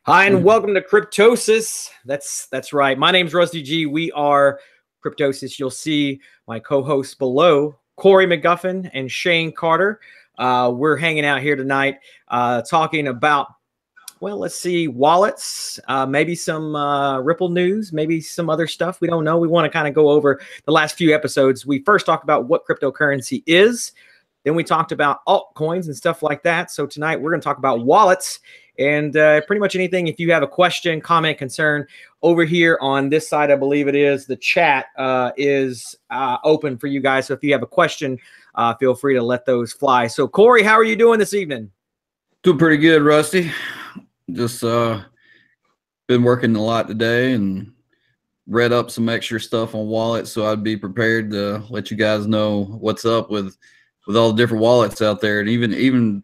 Hi, and welcome to Cryptosis. That's right. My name's Rusty G. We are Cryptosis. You'll see my co-hosts below, Cory McGuffin and Shane Carter. We're hanging out here tonight talking about, well, let's see, wallets, maybe some Ripple news, maybe some other stuff. We don't know. We want to kind of go over the last few episodes. We first talked about what cryptocurrency is. Then we talked about altcoins and stuff like that. So tonight we're going to talk about wallets and pretty much anything. If you have a question, comment, concern, over here on this side, I believe it is, the chat is open for you guys. So if you have a question, feel free to let those fly. So Cory, how are you doing this evening? Doing pretty good, Rusty. Just been working a lot today and read up some extra stuff on wallets, so I'd be prepared to let you guys know what's up with all the different wallets out there, and even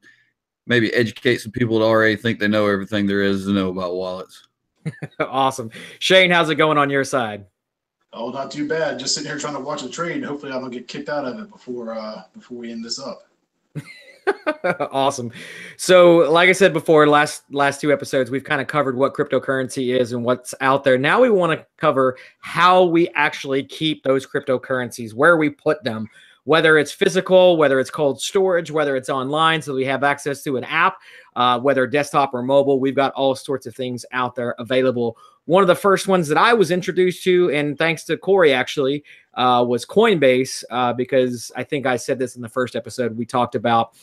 maybe educate some people that already think they know everything there is to know about wallets. Awesome. Shane, how's it going on your side? Oh, not too bad. Just sitting here trying to watch the trade. Hopefully I don't get kicked out of it before we end this up. Awesome. So like I said before, last two episodes, we've kind of covered what cryptocurrency is and what's out there. Now we want to cover how we actually keep those cryptocurrencies, where we put them, whether it's physical, whether it's cold storage, whether it's online, so we have access to an app, whether desktop or mobile. We've got all sorts of things out there available. One of the first ones that I was introduced to, and thanks to Cory actually, was Coinbase, because I think I said this in the first episode. We talked about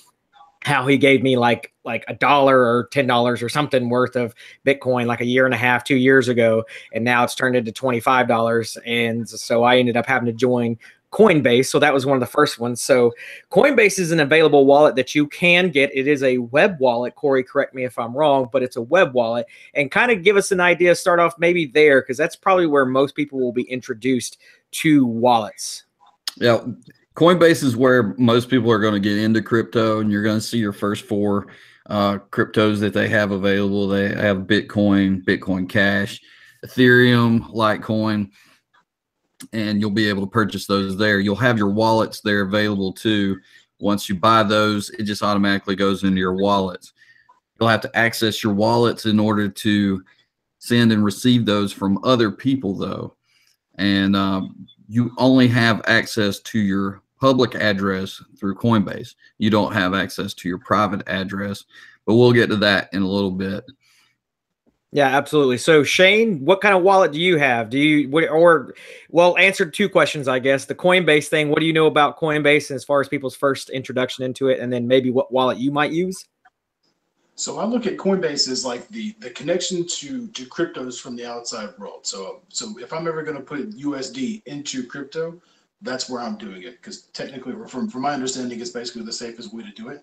how he gave me like $1 or $10 or something worth of Bitcoin like a year and a half, 2 years ago, and now it's turned into $25. And so I ended up having to join Coinbase. So that was one of the first ones. So Coinbase is an available wallet that you can get. It is a web wallet. Cory, correct me if I'm wrong, but it's a web wallet. And kind of give us an idea, start off maybe there, because that's probably where most people will be introduced to wallets. Yeah, Coinbase is where most people are going to get into crypto, and you're going to see your first four cryptos that they have available. They have Bitcoin, Bitcoin Cash, Ethereum, Litecoin, and you'll be able to purchase those there. You'll have your wallets there available too. Once you buy those, it just automatically goes into your wallets. You'll have to access your wallets in order to send and receive those from other people though. And you only have access to your public address through Coinbase. You don't have access to your private address, but we'll get to that in a little bit. Yeah, absolutely. So Shane, what kind of wallet do you have? Well, answer two questions, I guess. The Coinbase thing, what do you know about Coinbase as far as people's first introduction into it, and then maybe what wallet you might use? So I look at Coinbase as like the connection to cryptos from the outside world. So if I'm ever going to put USD into crypto, that's where I'm doing it, because technically, from my understanding, it's basically the safest way to do it.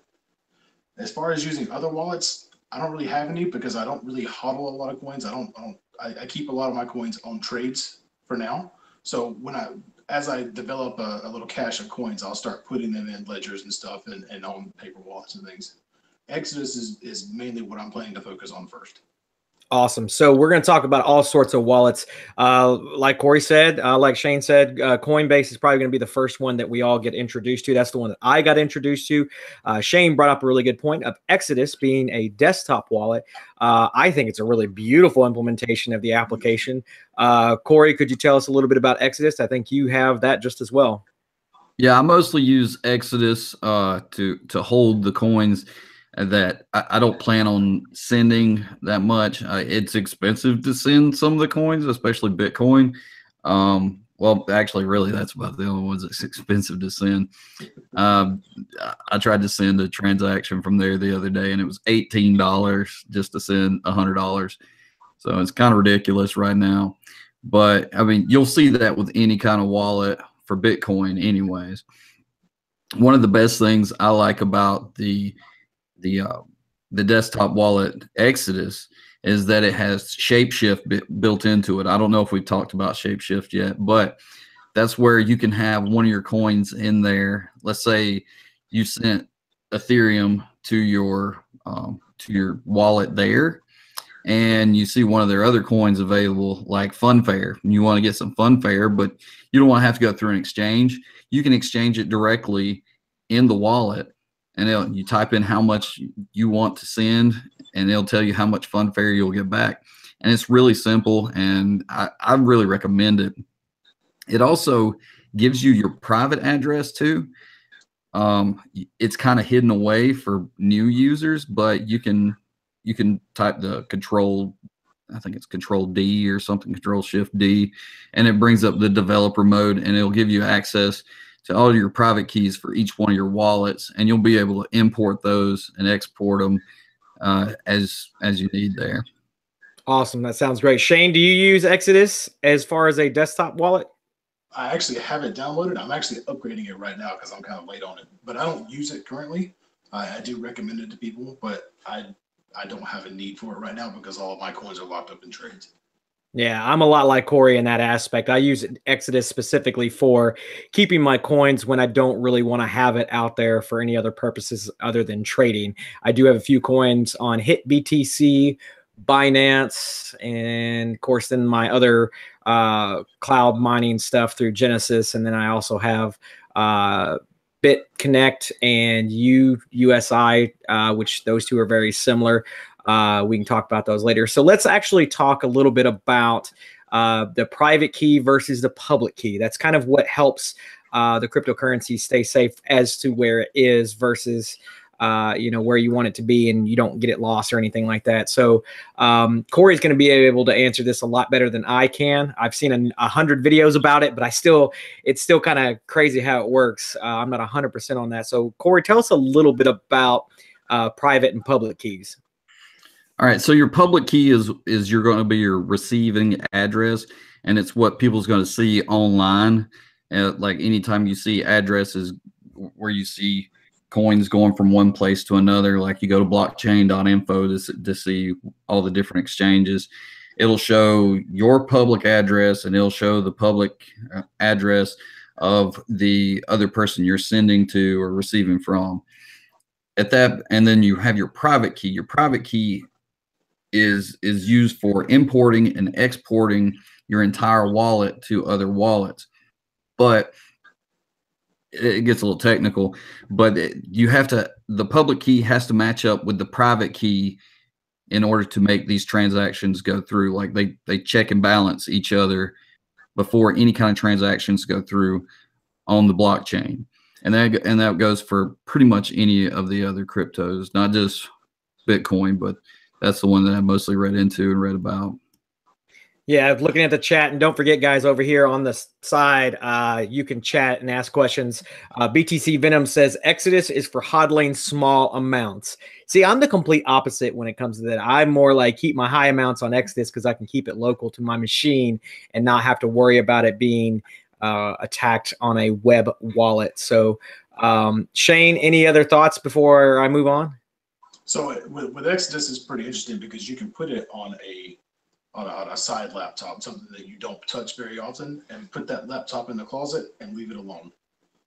As far as using other wallets, I don't really have any because I don't really hodl a lot of coins. I keep a lot of my coins on trades for now. So as I develop a little cache of coins, I'll start putting them in ledgers and stuff and on paper wallets and things. Exodus is mainly what I'm planning to focus on first. Awesome. So we're going to talk about all sorts of wallets. Like Cory said, like Shane said, Coinbase is probably going to be the first one that we all get introduced to. That's the one that I got introduced to. Shane brought up a really good point of Exodus being a desktop wallet. I think it's a really beautiful implementation of the application. Cory, could you tell us a little bit about Exodus? I think you have that just as well. Yeah, I mostly use Exodus to hold the coins that I don't plan on sending that much. It's expensive to send some of the coins, especially Bitcoin. Well, actually, really, that's about the only ones that's expensive to send. I tried to send a transaction from there the other day, and it was $18 just to send $100. So it's kind of ridiculous right now. But, I mean, you'll see that with any kind of wallet for Bitcoin anyways. One of the best things I like about the desktop wallet Exodus is that it has Shapeshift built into it. I don't know if we've talked about Shapeshift yet, but that's where you can have one of your coins in there. Let's say you sent Ethereum to your wallet there, and you see one of their other coins available, like Funfair, and you want to get some Funfair, but you don't want to have to go through an exchange. You can exchange it directly in the wallet, and you type in how much you want to send, and it'll tell you how much funfair you'll get back. And it's really simple, and I really recommend it. It also gives you your private address too. It's kind of hidden away for new users, but you can type the control, I think it's control D or something, control shift D, and it brings up the developer mode, and it'll give you access to all your private keys for each one of your wallets, and you'll be able to import those and export them as you need there. Awesome. That sounds great. Shane, do you use Exodus as far as a desktop wallet? I actually have it downloaded. I'm actually upgrading it right now because I'm kind of late on it, but I don't use it currently. I do recommend it to people, but I don't have a need for it right now because all of my coins are locked up in trades. Yeah, I'm a lot like Cory in that aspect. I use Exodus specifically for keeping my coins when I don't really want to have it out there for any other purposes other than trading. I do have a few coins on HitBTC, Binance, and of course then my other cloud mining stuff through Genesis. And then I also have BitConnect and USI, which those two are very similar. We can talk about those later. So let's actually talk a little bit about the private key versus the public key. That's kind of what helps the cryptocurrency stay safe as to where it is versus where you want it to be, and you don't get it lost or anything like that. So Cory's going to be able to answer this a lot better than I can. I've seen 100 videos about it, but it's still kind of crazy how it works. I'm not 100% on that. So Cory, tell us a little bit about private and public keys. All right, so your public key is you're going to be your receiving address, and it's what people's going to see online. Like anytime you see addresses where you see coins going from one place to another, like you go to blockchain.info to see all the different exchanges, it'll show your public address and it'll show the public address of the other person you're sending to or receiving from. At that, and then you have your private key. Your private key is used for importing and exporting your entire wallet to other wallets. But it gets a little technical, but the public key has to match up with the private key in order to make these transactions go through. Like they check and balance each other before any kind of transactions go through on the blockchain. And that goes for pretty much any of the other cryptos, not just Bitcoin, but that's the one that I mostly read into and read about. Yeah, looking at the chat, and don't forget, guys, over here on the side, you can chat and ask questions. BTC Venom says Exodus is for hodling small amounts. See, I'm the complete opposite when it comes to that. I'm more like keep my high amounts on Exodus because I can keep it local to my machine and not have to worry about it being attacked on a web wallet. So, Shane, any other thoughts before I move on? So with Exodus, it's pretty interesting because you can put it on a side laptop, something that you don't touch very often, and put that laptop in the closet and leave it alone.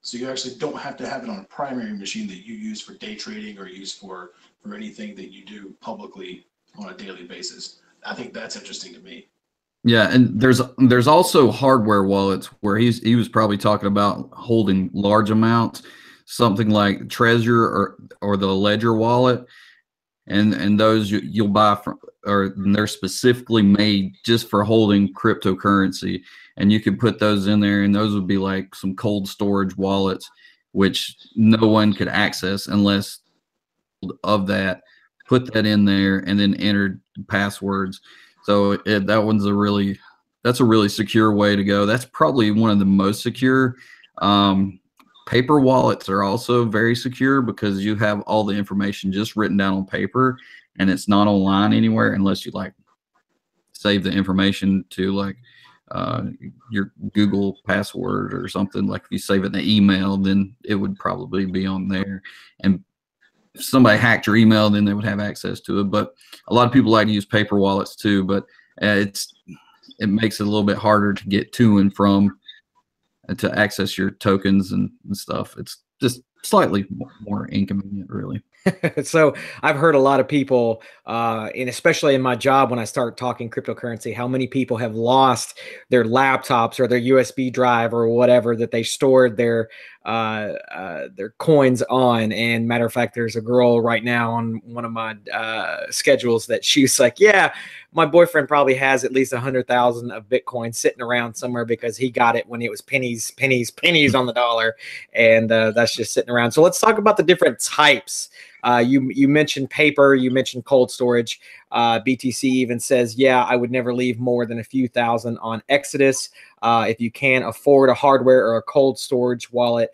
So you actually don't have to have it on a primary machine that you use for day trading or use for anything that you do publicly on a daily basis. I think that's interesting to me. Yeah, and there's also hardware wallets where he was probably talking about holding large amounts, something like Trezor or the Ledger wallet. And those you'll buy from, or they're specifically made just for holding cryptocurrency, and you can put those in there, and those would be like some cold storage wallets, which no one could access unless of that. Put that in there and then enter passwords. So that's a really secure way to go. That's probably one of the most secure. Paper wallets are also very secure because you have all the information just written down on paper, and it's not online anywhere unless you like save the information to like your Google password or something. Like if you save it in the email, then it would probably be on there. And if somebody hacked your email, then they would have access to it. But a lot of people like to use paper wallets too, but it makes it a little bit harder to get to and from to access your tokens and stuff. It's just slightly more inconvenient, really. So I've heard a lot of people, and especially in my job when I start talking cryptocurrency, how many people have lost their laptops or their USB drive or whatever that they stored their their coins on. And matter of fact, there's a girl right now on one of my schedules that she's like, yeah, my boyfriend probably has at least 100,000 of Bitcoin sitting around somewhere because he got it when it was pennies on the dollar, and that's just sitting around. So let's talk about the different types. You mentioned paper, you mentioned cold storage. BTC even says, yeah, I would never leave more than a few thousand on Exodus. If you can afford a hardware or a cold storage wallet,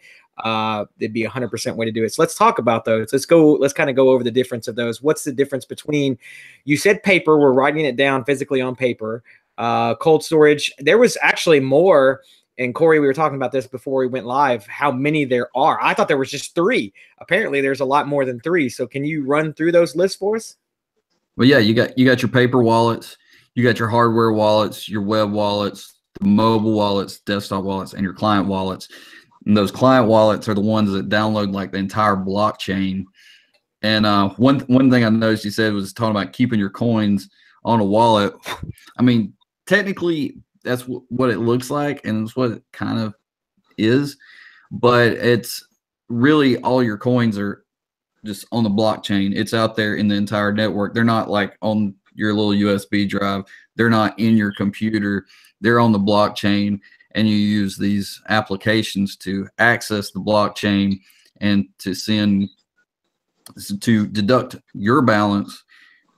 it'd be 100% way to do it. So let's talk about those. Let's kind of go over the difference of those. What's the difference between, you said paper, we're writing it down physically on paper, cold storage. There was actually more. And Cory, we were talking about this before we went live, how many there are. I thought there was just 3. Apparently there's a lot more than 3. So can you run through those lists for us? Well, yeah, you got your paper wallets, you got your hardware wallets, your web wallets, the mobile wallets, desktop wallets, and your client wallets. And those client wallets are the ones that download like the entire blockchain. And one thing I noticed you said was talking about keeping your coins on a wallet. I mean, technically that's what it looks like, and it's what it kind of is, but it's really all your coins are just on the blockchain. It's out there in the entire network. They're not like on your little USB drive. They're not in your computer. They're on the blockchain, and you use these applications to access the blockchain and to deduct your balance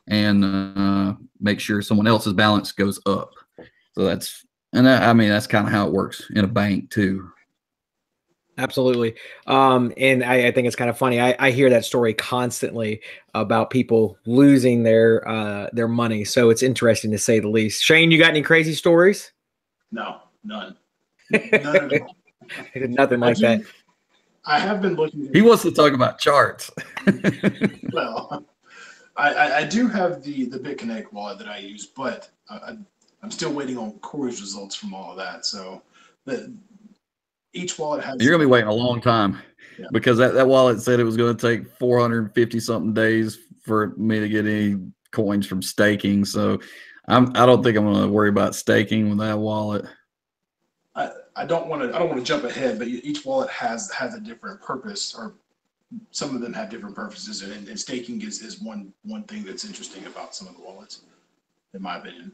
and make sure someone else's balance goes up. So that's kind of how it works in a bank too. Absolutely. And I think it's kind of funny. I hear that story constantly about people losing their money. So it's interesting to say the least. Shane, you got any crazy stories? No, none. None at all. Nothing like that. I have been looking. He wants to talk about charts. Well, I do have the BitConnect wallet that I use, but I'm still waiting on Cory's results from all of that. So each wallet has. You're gonna be waiting a long time, yeah, because that wallet said it was going to take 450 something days for me to get any coins from staking. So I don't think I'm going to worry about staking with that wallet. I don't want to jump ahead, but each wallet has a different purpose, or some of them have different purposes, and staking is one thing that's interesting about some of the wallets, in my opinion.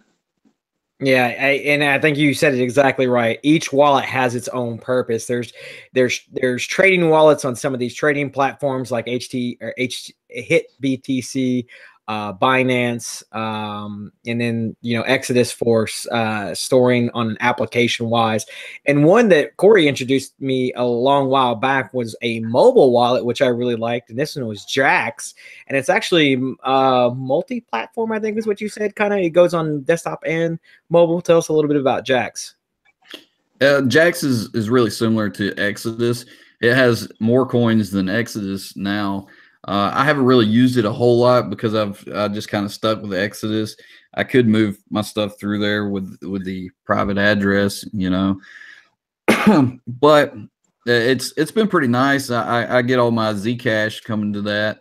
Yeah, and I think you said it exactly right. Each wallet has its own purpose. There's trading wallets on some of these trading platforms like Hit BTC, Binance, and then Exodus for storing on an application wise. And one that Cory introduced me a long while back was a mobile wallet, which I really liked. And this one was Jax, and it's actually multi-platform, I think is what you said. Kind of, it goes on desktop and mobile. Tell us a little bit about Jax. Jax is really similar to Exodus. It has more coins than Exodus now. I haven't really used it a whole lot because I just kind of stuck with Exodus. I could move my stuff through there with the private address, but it's been pretty nice. I get all my Zcash coming to that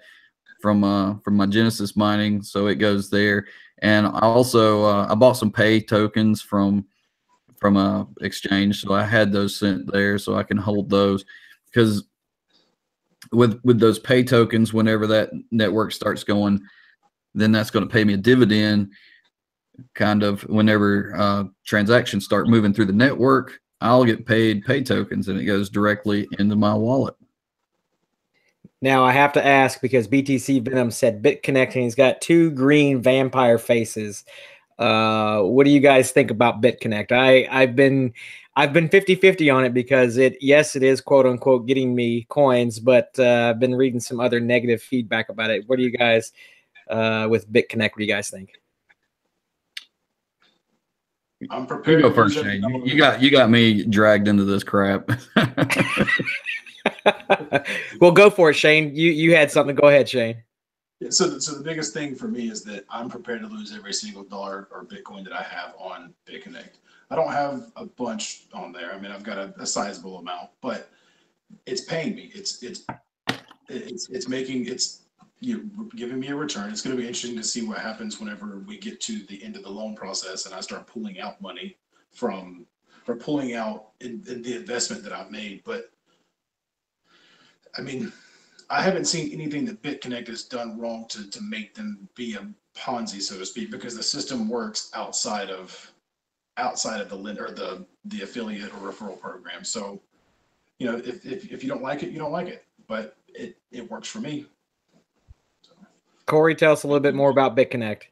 from my Genesis mining, so it goes there. And I also I bought some pay tokens from a exchange, so I had those sent there so I can hold those, because with those pay tokens, whenever that network starts going, then that's going to pay me a dividend. Kind of whenever transactions start moving through the network, I'll get paid pay tokens, and it goes directly into my wallet. Now I have to ask, because BTC Venom said BitConnect, and he's got 2 green vampire faces. What do you guys think about BitConnect? I've been 50-50 on it, because it is quote unquote getting me coins, but I've been reading some other negative feedback about it. What do you guys with BitConnect? What do you guys think? I'm prepared. You go first, Shane. You got me dragged into this crap. Well, go for it, Shane. You had something. Go ahead, Shane. Yeah, so the biggest thing for me is that I'm prepared to lose every single dollar or Bitcoin that I have on BitConnect. I don't have a bunch on there. I mean, I've got a sizable amount, but it's paying me. It's giving me a return. It's going to be interesting to see what happens whenever we get to the end of the loan process and I start pulling out money pulling out in the investment that I've made. But I mean, I haven't seen anything that BitConnect has done wrong to make them be a Ponzi, so to speak, because the system works outside of the lender or the affiliate or referral program. So, you know, if you don't like it, you don't like it, but it works for me. So. Cory, tell us a little bit more about BitConnect.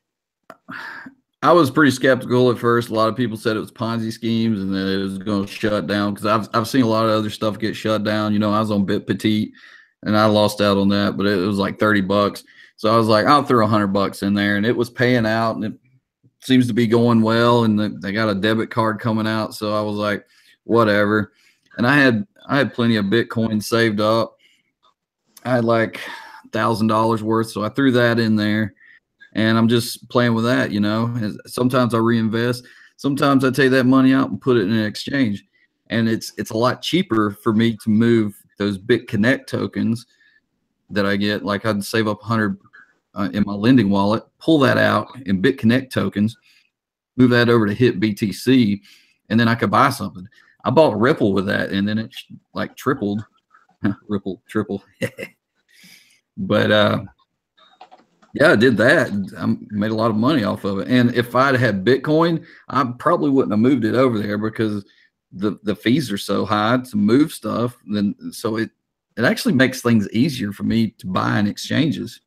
I was pretty skeptical at first. A lot of people said it was Ponzi schemes and that it was going to shut down because I've seen a lot of other stuff get shut down. You know, I was on Bit Petite and I lost out on that, but it was like $30. So I was like, I'll throw $100 in there, and it was paying out, and it seems to be going well. And they got a debit card coming out, so I was like, whatever. And I had plenty of Bitcoin saved up. I had like $1,000 worth, so I threw that in there. And I'm just playing with that, you know. Sometimes I reinvest. Sometimes I take that money out and put it in an exchange. And it's a lot cheaper for me to move those BitConnect tokens that I get. Like I'd save up 100 in my lending wallet, pull that out in BitConnect tokens, move that over to hit BTC, and then I could buy something. I bought Ripple with that, and then it like tripled. Ripple, triple. But yeah, I did that. I made a lot of money off of it. And if I'd had Bitcoin, I probably wouldn't have moved it over there because the fees are so high to move stuff. Then so it actually makes things easier for me to buy in exchanges.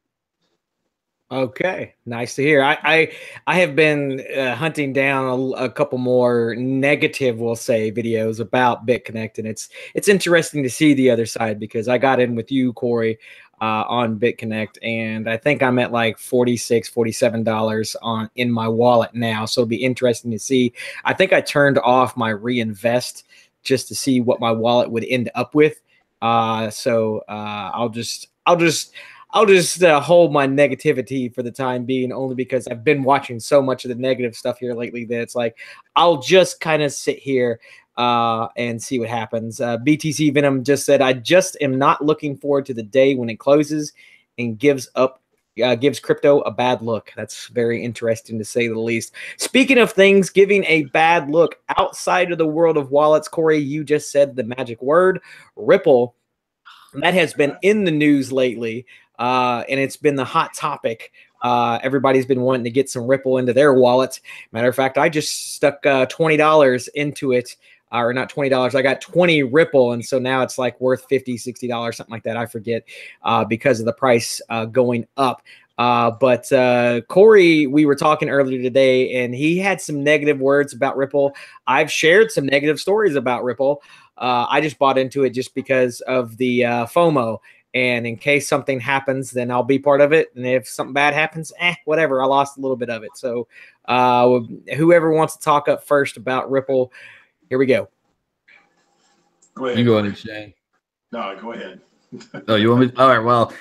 Okay, nice to hear. I have been hunting down a couple more negative, we'll say, videos about BitConnect, and it's interesting to see the other side because I got in with you, Cory, on BitConnect, and I think I'm at like $46, $47 in my wallet now. So it'll be interesting to see. I think I turned off my reinvest just to see what my wallet would end up with. So I'll just hold my negativity for the time being, only because I've been watching so much of the negative stuff here lately that it's like I'll just kind of sit here and see what happens. BTC Venom just said, I just am not looking forward to the day when it closes and gives crypto a bad look. That's very interesting to say the least. Speaking of things giving a bad look outside of the world of wallets, Cory, you just said the magic word, Ripple. That has been in the news lately, and it's been the hot topic. Everybody's been wanting to get some Ripple into their wallets. Matter of fact, I just stuck $20 into it. Or not $20. I got 20 Ripple, and so now it's like worth $50, $60, something like that. I forget because of the price going up. But Cory, we were talking earlier today, and he had some negative words about Ripple. I've shared some negative stories about Ripple. I just bought into it just because of the FOMO. And in case something happens, then I'll be part of it. And if something bad happens, whatever. I lost a little bit of it. So whoever wants to talk up first about Ripple, here we go. Go ahead. You go ahead, Shane. No, go ahead. Oh, you want me? All right. Well,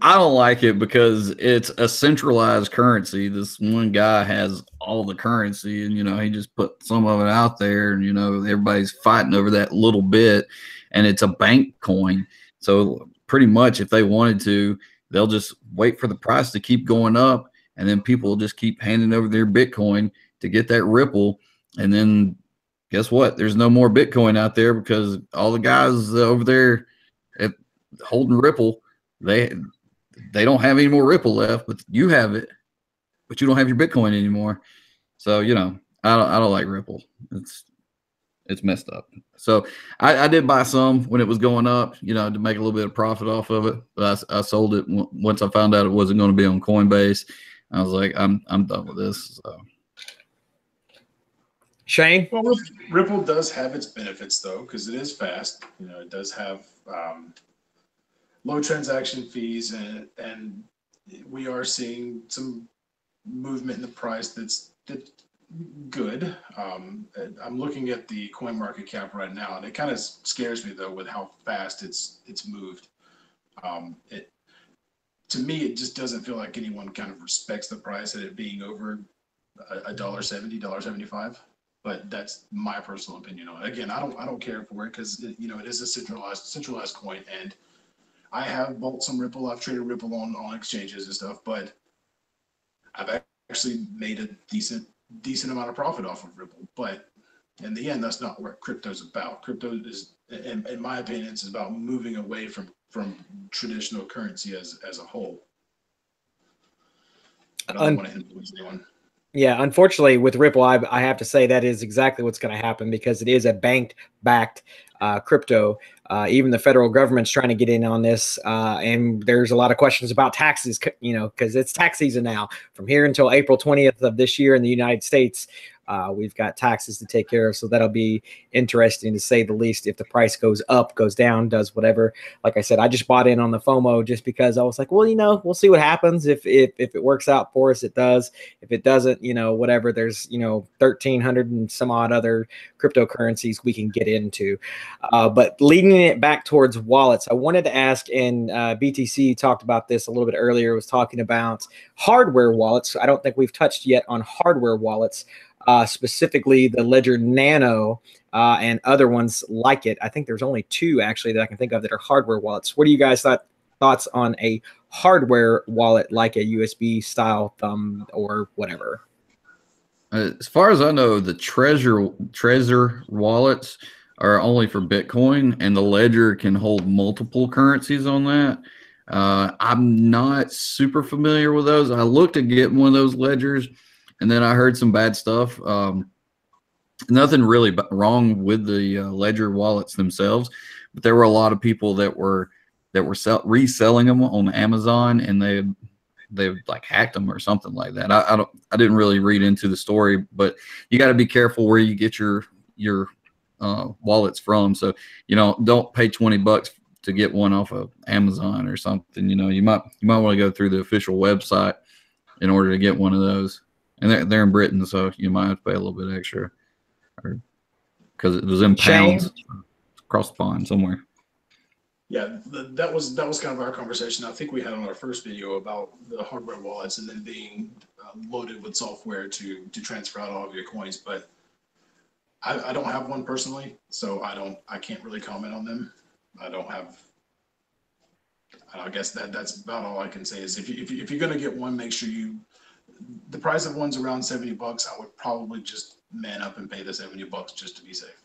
I don't like it because it's a centralized currency. This one guy has all the currency, and he just put some of it out there, and everybody's fighting over that little bit, and it's a bank coin. So pretty much, if they wanted to, they'll just wait for the price to keep going up, and then people will just keep handing over their Bitcoin to get that Ripple, and then guess what? There's no more Bitcoin out there because all the guys over there holding Ripple, they don't have any more Ripple left, but you have it, but you don't have your Bitcoin anymore. So I don't like Ripple. It's messed up. So I did buy some when it was going up, to make a little bit of profit off of it. But I sold it once I found out it wasn't going to be on Coinbase. I was like, I'm done with this. So. Shane? Well, Ripple does have its benefits, though, because it is fast. It does have low transaction fees, and we are seeing some movement in the price that's good. I'm looking at the coin market cap right now, and it kind of scares me, though, with how fast it's moved. To me, it just doesn't feel like anyone kind of respects the price at it being over $1.70, $1.75. But that's my personal opinion on it. Again, I don't care for it because it is a centralized coin, and I have bought some Ripple. I've traded Ripple on exchanges and stuff, but I've actually made a decent amount of profit off of Ripple. But in the end, that's not what crypto's about. Crypto is, in my opinion, it's about moving away from traditional currency as a whole. But I don't want to influence anyone. Yeah, unfortunately, with Ripple, I have to say that is exactly what's going to happen because it is a bank-backed crypto. Even the federal government's trying to get in on this, and there's a lot of questions about taxes, because it's tax season now. From here until April 20th of this year in the United States, we've got taxes to take care of, so that'll be interesting to say the least. If the price goes up, goes down, does whatever. Like I said, I just bought in on the FOMO just because I was like, well, we'll see what happens. If it works out for us, it does. If it doesn't, whatever. There's 1,300 and some odd other cryptocurrencies we can get into. But leading it back towards wallets, I wanted to ask, and BTC talked about this a little bit earlier, was talking about hardware wallets. I don't think we've touched yet on hardware wallets. Specifically the Ledger Nano and other ones like it. I think there's only two actually that I can think of that are hardware wallets. What do you guys thoughts on a hardware wallet like a USB style thumb or whatever? As far as I know, the Trezor wallets are only for Bitcoin, and the Ledger can hold multiple currencies on that. I'm not super familiar with those. I looked at getting one of those Ledgers, and then I heard some bad stuff. Nothing really wrong with the Ledger wallets themselves, but there were a lot of people that were reselling them on Amazon, and they like hacked them or something like that. I didn't really read into the story, but you got to be careful where you get your wallets from. So don't pay $20 to get one off of Amazon or something. You might want to go through the official website in order to get one of those. And they're in Britain, so you might have to pay a little bit extra, because it was in pounds across the pond somewhere. Yeah, that was kind of our conversation. I think we had on our first video about the hardware wallets and then being loaded with software to transfer out all of your coins. But I don't have one personally, so I can't really comment on them. I guess that's about all I can say is if you're gonna get one, make sure the price of one's around $70. I would probably just man up and pay the $70 just to be safe.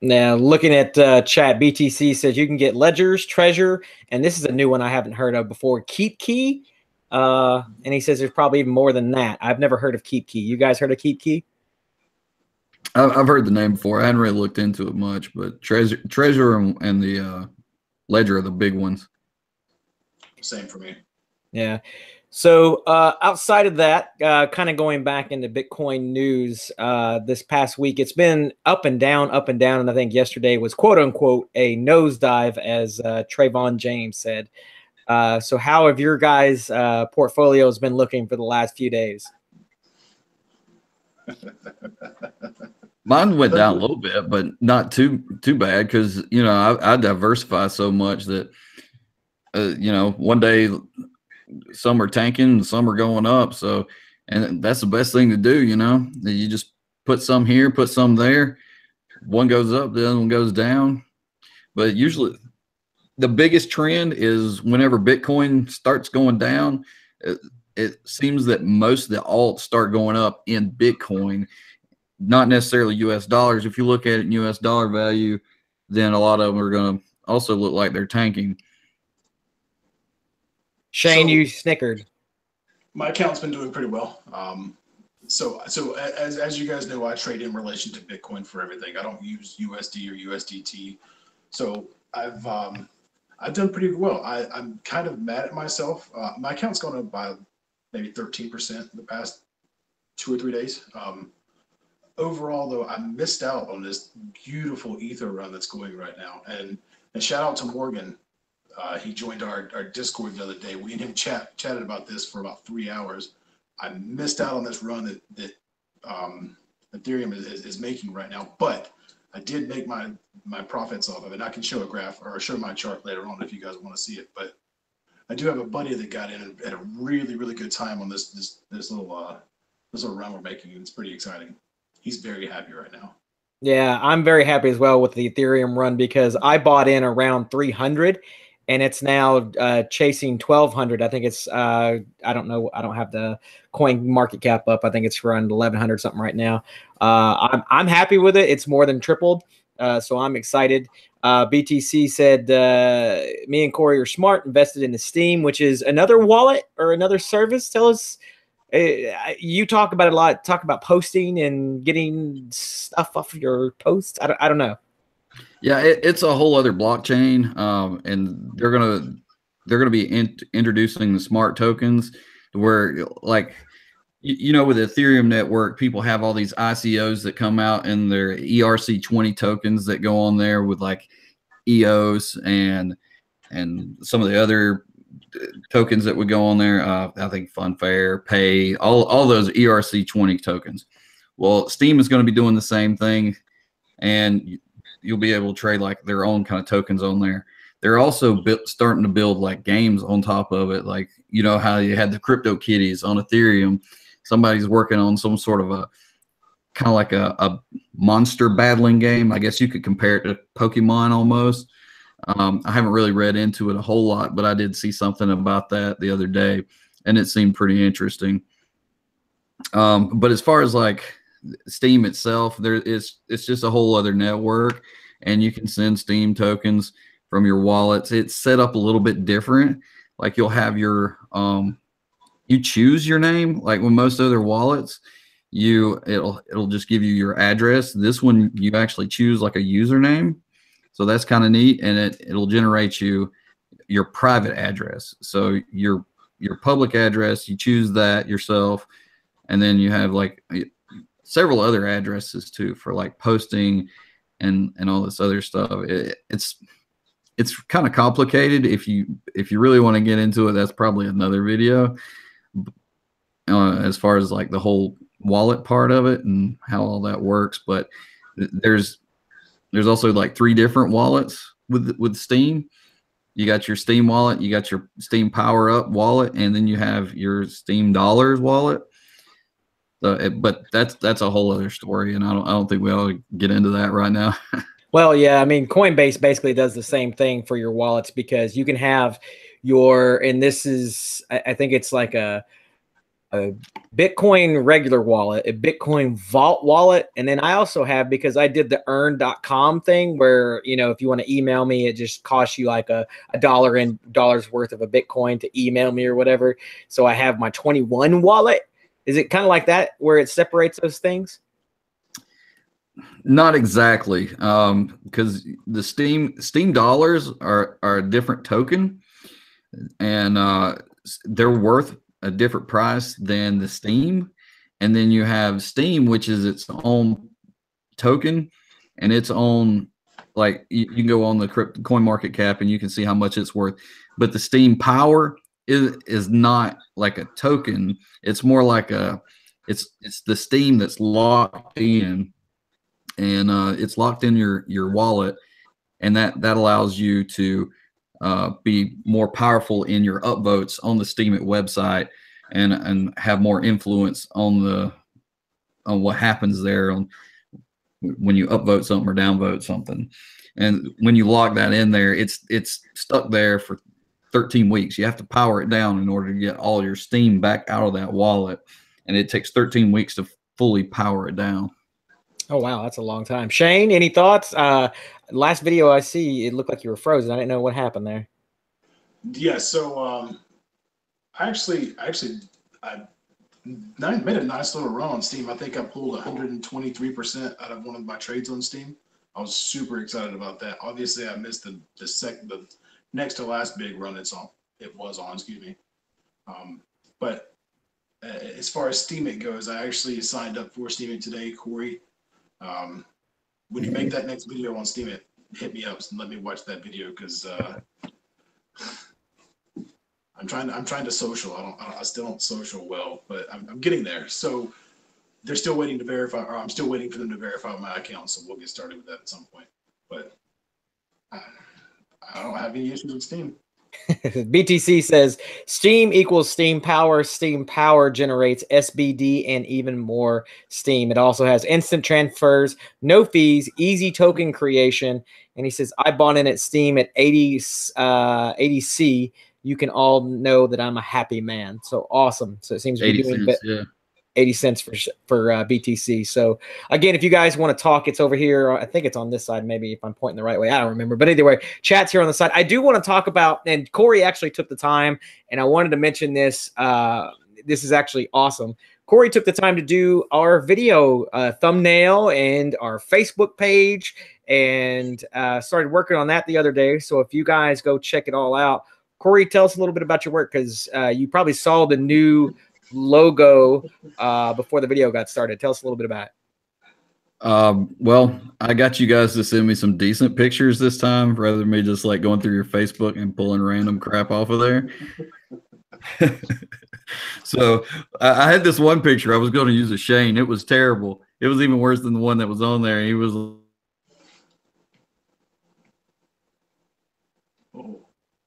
Now, looking at chat, BTC says you can get Ledgers, Trezor, and this is a new one I haven't heard of before, KeepKey. And he says there's probably even more than that. I've never heard of KeepKey. You guys heard of KeepKey? I've heard the name before. I hadn't really looked into it much, but Trezor and the Ledger are the big ones. Same for me. Yeah. So outside of that, kind of going back into Bitcoin news this past week, it's been up and down. And I think yesterday was quote unquote a nosedive, as Trayvon James said. So how have your guys' portfolios been looking for the last few days? Mine went down a little bit, but not too bad, because I diversify so much that one day some are tanking, some are going up. So, and that's the best thing to do. You just put some here, put some there. One goes up, the other one goes down. But usually, the biggest trend is whenever Bitcoin starts going down, it seems that most of the alts start going up in Bitcoin, not necessarily US dollars. If you look at it in US dollar value, then a lot of them are going to also look like they're tanking. Shane, you snickered. My account's been doing pretty well. So as you guys know, I trade in relation to Bitcoin for everything. I don't use USD or USDT. So I've done pretty well. I'm kind of mad at myself. My account's gone up by maybe 13% in the past 2 or 3 days. Overall, though, I missed out on this beautiful Ether run that's going right now. And shout out to Morgan. He joined our Discord the other day. We and him chatted about this for about 3 hours. I missed out on this run that Ethereum is making right now, but I did make my profits off of it. I can show a graph or show my chart later on if you guys want to see it. But I do have a buddy that got in at a really, really good time on this little run we're making. It's pretty exciting. He's very happy right now. Yeah, I'm very happy as well with the Ethereum run because I bought in around 300. and it's now chasing 1,200. I think it's I don't know. I don't have the coin market cap up. I think it's around 1,100 something right now. I'm happy with it. It's more than tripled, so I'm excited. BTC said, me and Cory are smart, invested in the Steam, which is another wallet or another service. Tell us, you talk about it a lot, talk about posting and getting stuff off of your posts. I don't know. Yeah, it's a whole other blockchain, and they're gonna be introducing the smart tokens where, like, you know, with the Ethereum network, people have all these ICOs that come out and their ERC20 tokens that go on there with like EOS and some of the other tokens that would go on there. I think Funfair, Pay, all those ERC20 tokens. Well, Steam is going to be doing the same thing, and you'll be able to trade like their own kind of tokens on there. They're also starting to build like games on top of it. Like, you know how you had the crypto kitties on Ethereum. Somebody's working on some sort of a kind of like a monster battling game. I guess you could compare it to Pokemon almost. I haven't really read into it a whole lot, but I did see something about that the other day, and it seemed pretty interesting. But as far as like Steam itself, it's just a whole other network, and you can send Steam tokens from your wallets. It's set up a little bit different. Like you'll have your you choose your name. Like with most other wallets, it'll just give you your address. This one you actually choose like a username. So that's kind of neat, and it'll generate you your private address. So your public address, you choose that yourself, and then you have like several other addresses too for like posting and all this other stuff. It's kind of complicated. If you really want to get into it, that's probably another video. As far as like the whole wallet part of it and how all that works, but there's also like 3 different wallets with Steam. You got your Steam wallet, you got your Steam Power Up wallet, and then you have your Steam Dollars wallet. So, but that's a whole other story, and I don't think we ought to get into that right now. Well, yeah, I mean, Coinbase basically does the same thing for your wallets, because you can have your, and this is, I think it's like a Bitcoin regular wallet, a Bitcoin vault wallet. And then I also have, because I did the earn.com thing where, you know, if you want to email me, it just costs you like a $1 worth of a Bitcoin to email me or whatever. So I have my 21 wallet. Is it kind of like that where it separates those things? Not exactly, because the Steam dollars are a different token, and they're worth a different price than the Steam. And then you have Steam, which is its own token and its own, like you can go on the coin market cap and you can see how much it's worth. But the Steam Power is not like a token. It's more like it's the Steam that's locked in, and it's locked in your wallet, and that allows you to be more powerful in your upvotes on the Steemit website, and have more influence on what happens there on when you upvote something or downvote something. And when you log that in there, it's stuck there for 13 weeks. You have to power it down in order to get all your Steam back out of that wallet, and it takes 13 weeks to fully power it down. Oh, wow. That's a long time. Shane, any thoughts? Last video I see, it looked like you were frozen. I didn't know what happened there. Yeah, so I made a nice little run on Steam. I think I pulled 123% out of one of my trades on Steam. I was super excited about that. Obviously, I missed the next to last big run it was on, excuse me. But as far as Steemit goes, I actually signed up for Steemit today, Cory. When you make that next video on Steemit, hit me up and let me watch that video, because I'm trying to social. I still don't social well, but I'm getting there. So they're still waiting to verify, or I'm still waiting for them to verify my account. So we'll get started with that at some point. But I don't have any issues with Steam. BTC says Steam equals Steam Power. Steam Power generates SBD and even more Steam. It also has instant transfers, no fees, easy token creation. And he says, I bought in at Steam at 80C. You can all know that I'm a happy man. So awesome. So it seems to be 80 doing cents, yeah. 80 cents for BTC. So again, if you guys want to talk, it's over here. I think it's on this side, maybe if I'm pointing the right way. I don't remember. But either way, chat's here on the side. I do want to talk about, and Cory actually took the time, and I wanted to mention this. This is actually awesome. Cory took the time to do our video thumbnail and our Facebook page, and started working on that the other day. So if you guys go check it all out, Cory, tell us a little bit about your work, because you probably saw the new logo before the video got started. Tell us a little bit about it. Well, I got you guys to send me some decent pictures this time, rather than me just like going through your Facebook and pulling random crap off of there. So I had this one picture. I was going to use a Shane. It was terrible. It was even worse than the one that was on there. He was.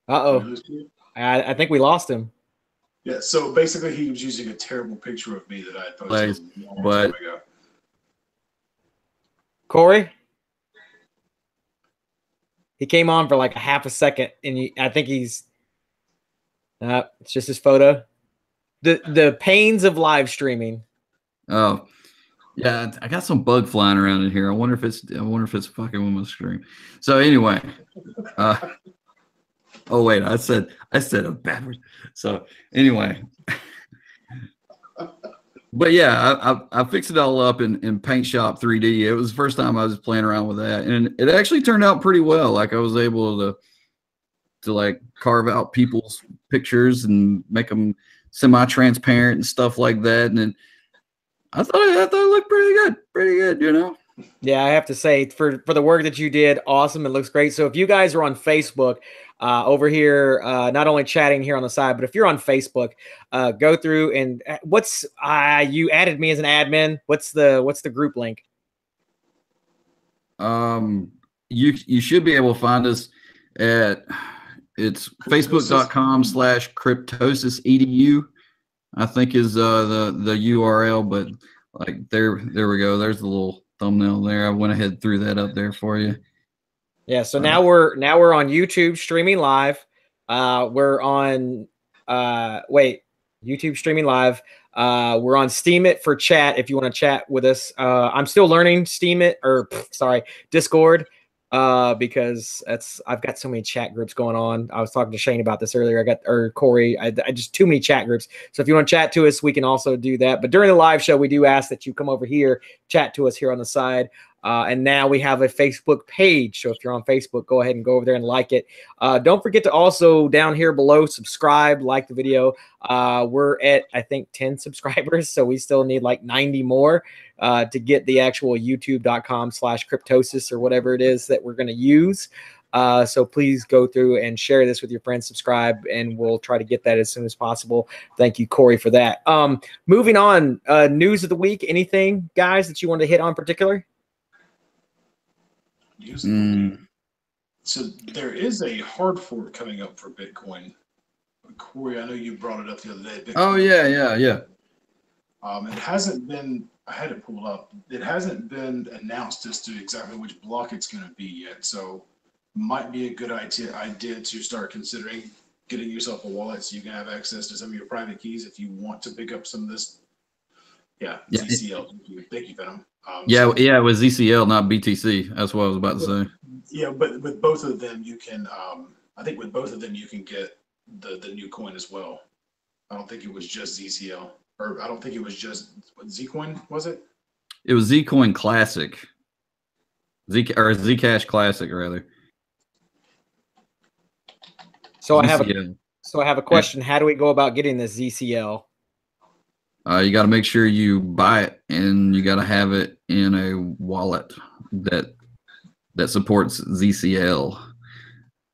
Uh-oh. I think we lost him. Yeah, so basically he was using a terrible picture of me that I had posted a long time ago. Cory? He came on for like a half a second, and I think he's it's just his photo. The pains of live streaming. Oh, yeah, I got some bug flying around in here. I wonder if it's fucking with my screen. So anyway, oh wait, I said a bad word. So anyway, but yeah, I fixed it all up in Paint Shop 3D. It was the first time I was playing around with that, and it actually turned out pretty well. Like I was able to like carve out people's pictures and make them semi-transparent and stuff like that. And then I thought it looked pretty good, you know. Yeah, I have to say, for the work that you did, awesome. It looks great. So if you guys are on Facebook, over here, not only chatting here on the side, but if you're on Facebook, go through and what's you added me as an admin. What's the group link? You should be able to find us at facebook.com/cryptosis.edu. I think is the URL, but like there we go. There's the little thumbnail there. I went ahead and threw that up there for you. Yeah, so now we're on YouTube streaming live. We're on YouTube streaming live. We're on Steemit for chat if you want to chat with us. I'm still learning Discord. Because I've got so many chat groups going on. I was talking to Shane about this earlier. Cory, I just too many chat groups. So if you want to chat to us, we can also do that. But during the live show, we do ask that you come over here, chat to us here on the side. And now we have a Facebook page. So if you're on Facebook, go ahead and go over there and like it. Don't forget to also down here below, subscribe, like the video. We're at, I think, 10 subscribers. So we still need like 90 more to get the actual youtube.com/cryptosis or whatever it is that we're going to use. So please go through and share this with your friends, subscribe, and we'll try to get that as soon as possible. Thank you, Cory, for that. Moving on, news of the week. Anything, guys, that you want to hit on particular? So there is a hard fork coming up for Bitcoin. Cory, I know you brought it up the other day. Bitcoin. Oh yeah. It hasn't been. I had it pulled up. It hasn't been announced as to exactly which block it's going to be yet. So, might be a good idea to start considering getting yourself a wallet so you can have access to some of your private keys if you want to pick up some of this. Yeah. ZCL. Thank you, Venom. It was ZCL, not BTC. That's what I was about to say. Yeah, but with both of them, you can. I think with both of them, you can get the new coin as well. I don't think it was just ZCL, or I don't think it was just Zcoin. Was it? It was Zcoin Classic, Zcash Classic rather. So I have a question. How do we go about getting this ZCL? You got to make sure you buy it, and you got to have it in a wallet that supports ZCL.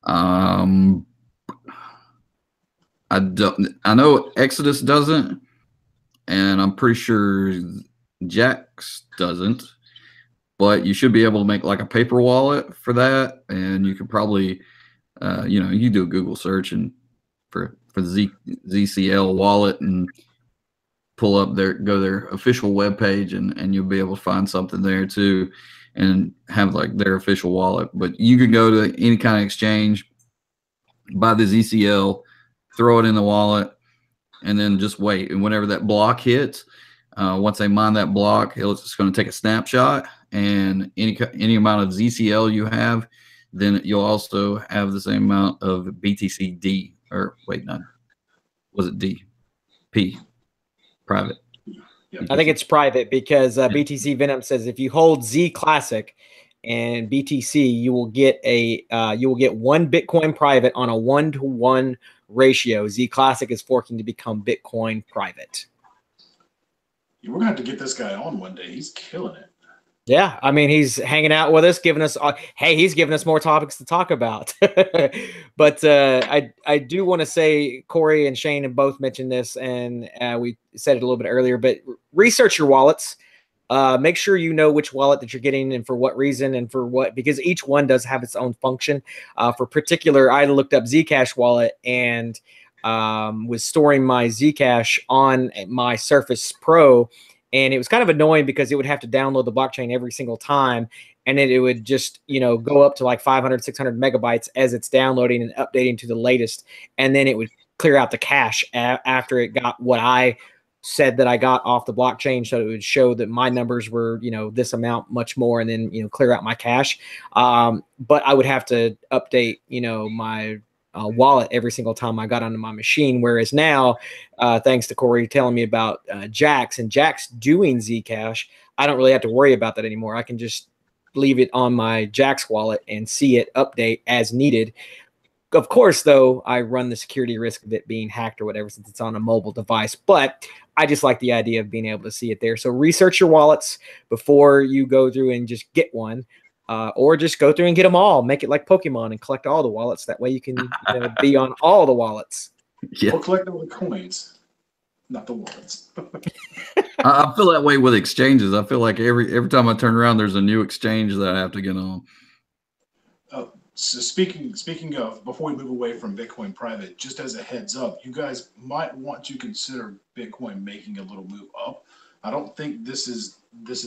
I know Exodus doesn't, and I'm pretty sure Jax doesn't. But you should be able to make like a paper wallet for that, and you could probably You do a Google search and for ZCL wallet and pull up their official webpage and you'll be able to find something there too and have like their official wallet. But you can go to any kind of exchange, buy the ZCL, throw it in the wallet, and then just wait. And whenever that block hits, once they mine that block, it's going to take a snapshot, and any amount of ZCL you have, then you'll also have the same amount of BTCD, or wait, not, was it D? P, private. I think it's private because BTC Venom says if you hold Z Classic and BTC, you will get 1 Bitcoin private on a 1-to-1 ratio. Z Classic is forking to become Bitcoin private. We're gonna have to get this guy on one day. He's killing it. Yeah, I mean, he's hanging out with us, giving us he's giving us more topics to talk about. But I do want to say, Cory and Shane have both mentioned this, and we said it a little bit earlier, but research your wallets. Make sure you know which wallet that you're getting and for what reason and for what, because each one does have its own function. For particular, I looked up Zcash wallet and was storing my Zcash on my Surface Pro. And it was kind of annoying because it would have to download the blockchain every single time. And then it would just, go up to like 500, 600 megabytes as it's downloading and updating to the latest. And then it would clear out the cache after it got what I said that I got off the blockchain. So it would show that my numbers were, this amount much more, and then, clear out my cache. But I would have to update, my wallet every single time I got onto my machine. Whereas now, thanks to Cory telling me about Jax and Jax doing Zcash, I don't really have to worry about that anymore. I can just leave it on my Jax wallet and see it update as needed. Of course, though, I run the security risk of it being hacked or whatever since it's on a mobile device, but I just like the idea of being able to see it there. So research your wallets before you go through and just get one. Or just go through and get them all. Make it like Pokemon and collect all the wallets. That way you can be on all the wallets. Yeah. Or collect all the coins, not the wallets. I feel that way with exchanges. I feel like every time I turn around, there's a new exchange that I have to get on. So speaking of, before we move away from Bitcoin private, just as a heads up, you guys might want to consider Bitcoin making a little move up. I don't think this is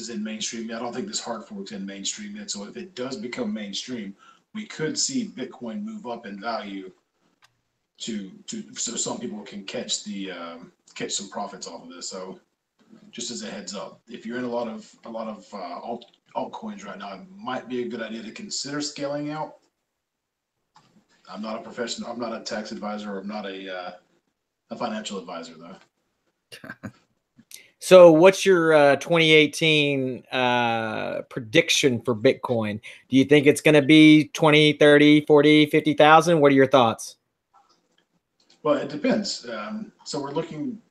in mainstream yet. I don't think this hard fork's in mainstream yet. So if it does become mainstream, we could see Bitcoin move up in value so some people can catch some profits off of this. So just as a heads up, if you're in a lot of altcoins right now, it might be a good idea to consider scaling out. I'm not a professional. I'm not a tax advisor, or I'm not a financial advisor though. So what's your 2018 prediction for Bitcoin? Do you think it's going to be 20, 30, 40, 50,000? What are your thoughts? Well, it depends. So we're looking,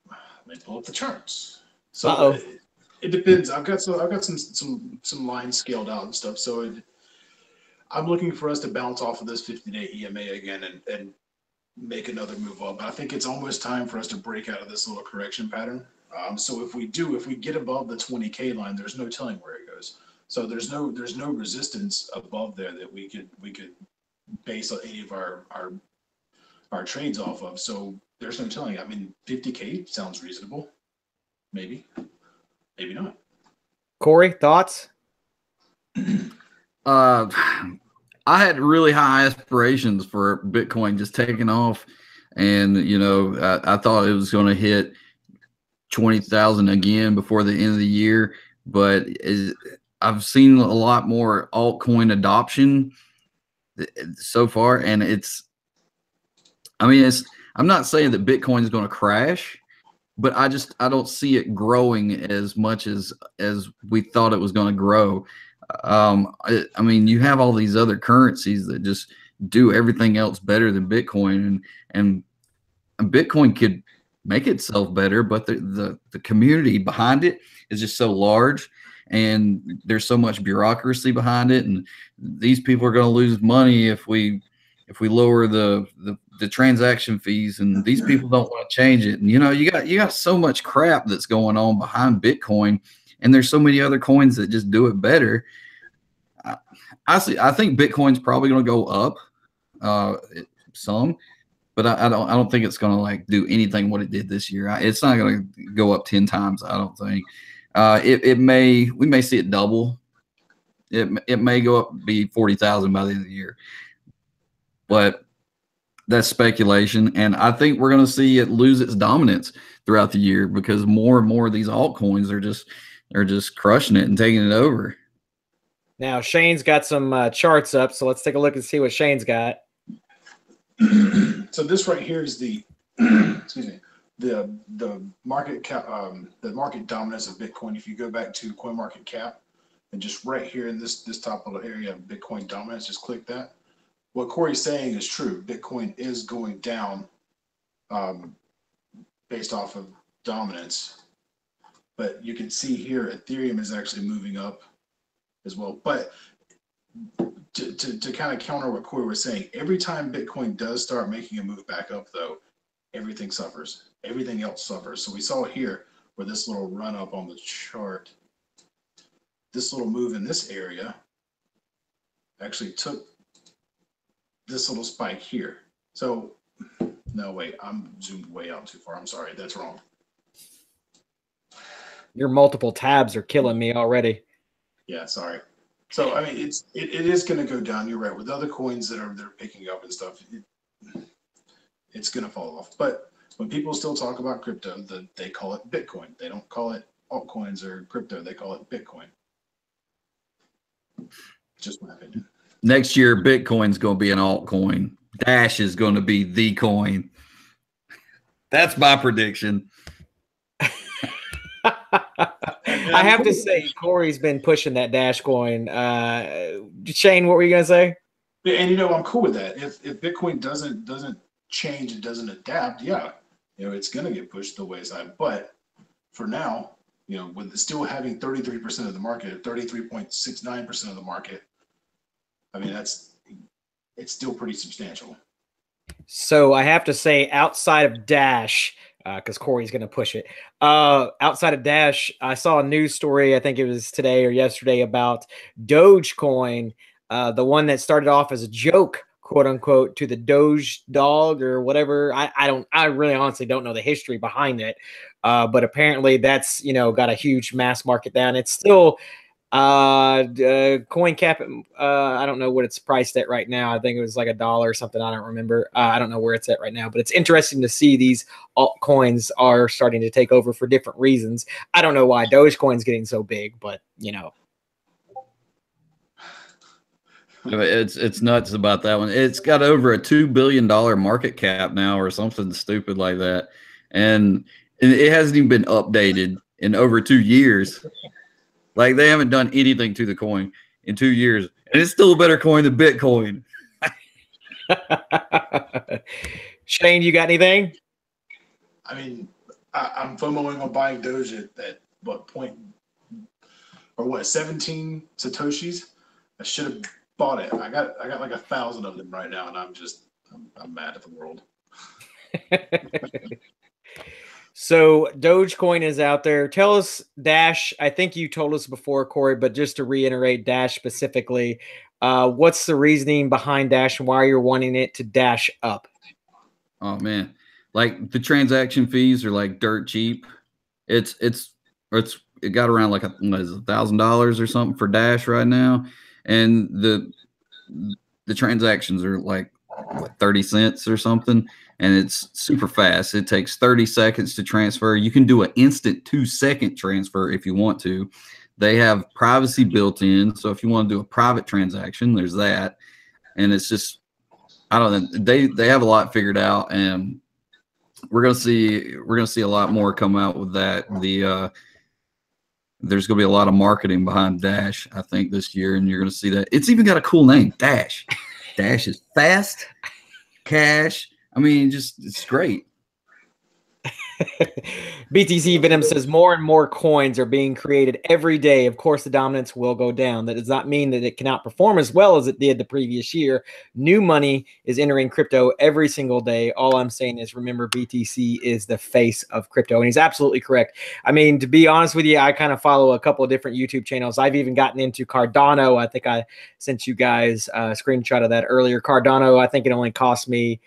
let me pull up the charts. So it depends. I've got some lines scaled out and stuff. So I'm looking for us to bounce off of this 50-day EMA again and make another move up. But I think it's almost time for us to break out of this little correction pattern. So if we get above the 20K line, there's no telling where it goes. So there's no resistance above there that we could base any of our trades off of. So there's no telling. I mean, 50K sounds reasonable. Maybe not. Cory, thoughts? I had really high aspirations for Bitcoin just taking off, and I thought it was going to hit 20,000 again before the end of the year, but I've seen a lot more altcoin adoption so far, and I'm not saying that Bitcoin is going to crash, but I don't see it growing as much as we thought it was going to grow. I mean, you have all these other currencies that just do everything else better than Bitcoin, and Bitcoin could make itself better, but the community behind it is just so large, and there's so much bureaucracy behind it, and these people are going to lose money if we lower the transaction fees, and these people don't want to change it. And you got so much crap that's going on behind Bitcoin, and there's so many other coins that just do it better. I think Bitcoin's probably going to go up. some, but I don't think it's going to like do anything what it did this year. It's not going to go up 10 times. I don't think. We may see it double. It may go up, be 40,000 by the end of the year, but that's speculation. And I think we're going to see it lose its dominance throughout the year because more and more of these altcoins are just crushing it and taking it over. Now Shane's got some charts up, so let's take a look and see what Shane's got. So this right here is the excuse me, the market cap, the market dominance of Bitcoin. If you go back to CoinMarketCap and just right here in this top little area of Bitcoin dominance, just click that. What Cory's saying is true. Bitcoin is going down based off of dominance, but you can see here Ethereum is actually moving up as well. But to kind of counter what Cory was saying, every time Bitcoin does start making a move back up, though, everything suffers. Everything else suffers. So we saw here where this little run up on the chart, this little move in this area actually took this little spike here. So no, wait, I'm zoomed way out too far. I'm sorry, that's wrong. Your multiple tabs are killing me already. Yeah, sorry. So I mean, it is going to go down. You're right. With other coins that are picking up and stuff, it's going to fall off. But when people still talk about crypto, they call it Bitcoin. They don't call it altcoins or crypto. They call it Bitcoin. Just my opinion. Next year, Bitcoin's going to be an altcoin. Dash is going to be the coin. That's my prediction. I have to say, Cory's been pushing that Dash coin. Shane, what were you gonna say? And I'm cool with that. If Bitcoin doesn't change and doesn't adapt, yeah, it's gonna get pushed to the wayside. But for now, with still having 33% of the market, 33.69% of the market, I mean it's still pretty substantial. So I have to say, outside of Dash, because Cory's going to push it. Outside of Dash, I saw a news story, I think it was today or yesterday, about Dogecoin, the one that started off as a joke, quote unquote, to the Doge dog or whatever. I really honestly don't know the history behind it. But apparently that's, got a huge mass market down. It's still coin cap, I don't know what it's priced at right now. I think it was like $1 or something. I don't remember. I don't know where it's at right now, but it's interesting to see these altcoins are starting to take over for different reasons. I don't know why Dogecoin's getting so big, but it's nuts about that one. It's got over a $2 billion market cap now or something stupid like that. And it hasn't even been updated in over 2 years. Like, they haven't done anything to the coin in 2 years. And it's still a better coin than Bitcoin. Shane, you got anything? I mean, I'm FOMOing on buying Doge at what point? Or what, 17 Satoshis? I should have bought it. I got like 1,000 of them right now, and I'm mad at the world. So Dogecoin is out there. Tell us, Dash, I think you told us before, Cory, but just to reiterate Dash specifically, what's the reasoning behind Dash and why you're wanting it to dash up? Oh man, like the transaction fees are like dirt cheap. It got around like $1,000 or something for Dash right now, and the transactions are like 30 cents or something. And it's super fast. It takes 30 seconds to transfer. You can do an instant 2-second transfer if you want to. They have privacy built in. So if you want to do a private transaction, there's that. And it's just, I don't know. They have a lot figured out, and we're gonna see a lot more come out with that. There's gonna be a lot of marketing behind Dash, I think, this year, and you're gonna see that. It's even got a cool name, Dash. Dash is fast, cash. I mean, it's great. BTC Venom says more and more coins are being created every day. Of course, the dominance will go down. That does not mean that it cannot perform as well as it did the previous year. New money is entering crypto every single day. All I'm saying is remember BTC is the face of crypto. And he's absolutely correct. I mean, to be honest with you, I kind of follow a couple of different YouTube channels. I've even gotten into Cardano. I think I sent you guys a screenshot of that earlier. Cardano, I think it only cost me,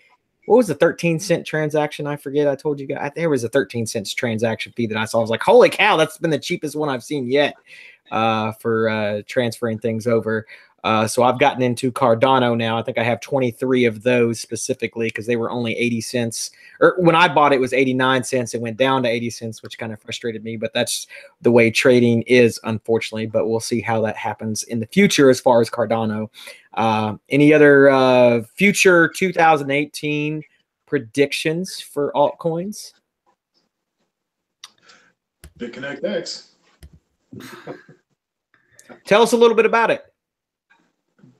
what was the 13-cent transaction? I forget. I told you guys there was a 13-cent transaction fee that I saw. I was like, holy cow, that's been the cheapest one I've seen yet for transferring things over. So I've gotten into Cardano now. I think I have 23 of those specifically because they were only 80 cents. Or when I bought it, it was 89 cents. It went down to 80 cents, which kind of frustrated me. But that's the way trading is, unfortunately. But we'll see how that happens in the future as far as Cardano. Any other future 2018 predictions for altcoins? BitConnect X. Tell us a little bit about it.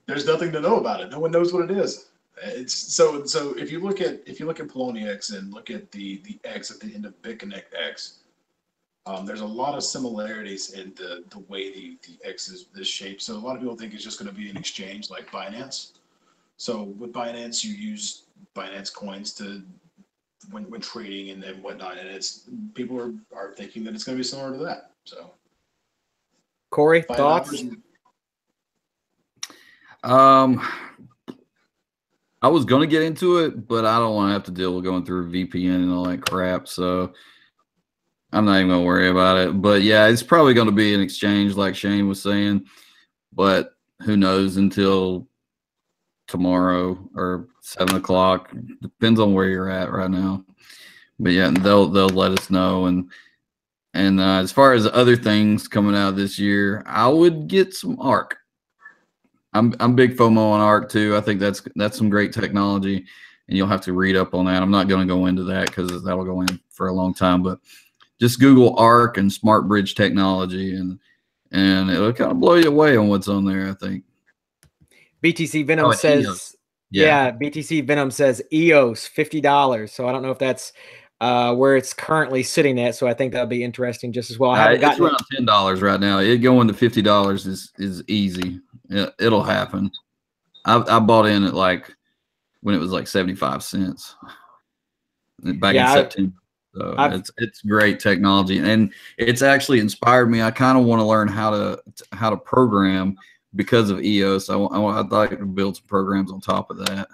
There's nothing to know about it. No one knows what it is. It's so if you look at Poloniex and look at the X at the end of BitConnect X, there's a lot of similarities in the way the X is shaped. So a lot of people think it's just going to be an exchange like Binance. So with Binance, you use Binance coins to when trading and whatnot, and it's people are thinking that it's going to be similar to that. So, Cory, thoughts? I was gonna get into it, but I don't want to have to deal with going through a VPN and all that crap, so I'm not even gonna worry about it. But yeah, it's probably gonna be an exchange like Shane was saying, but who knows until tomorrow or 7 o'clock. Depends on where you're at right now. But yeah, they'll let us know. And as far as other things coming out this year, I would get some ARC. I'm big FOMO on ARC too. I think that's some great technology, and you'll have to read up on that. I'm not going to go into that because that'll go in for a long time. But just Google ARC and Smart Bridge technology, and it'll kind of blow you away on what's on there, I think. BTC Venom says, EOS. Yeah, BTC Venom says EOS $50. So I don't know if that's where it's currently sitting at. So I think that'll be interesting just as well. It's around $10 right now. It going to $50 is easy. It'll happen. I bought in at like when it was like 75 cents back in September. So it's great technology, and it's actually inspired me. I kind of want to learn how to program because of EOS. I'd like to build some programs on top of that.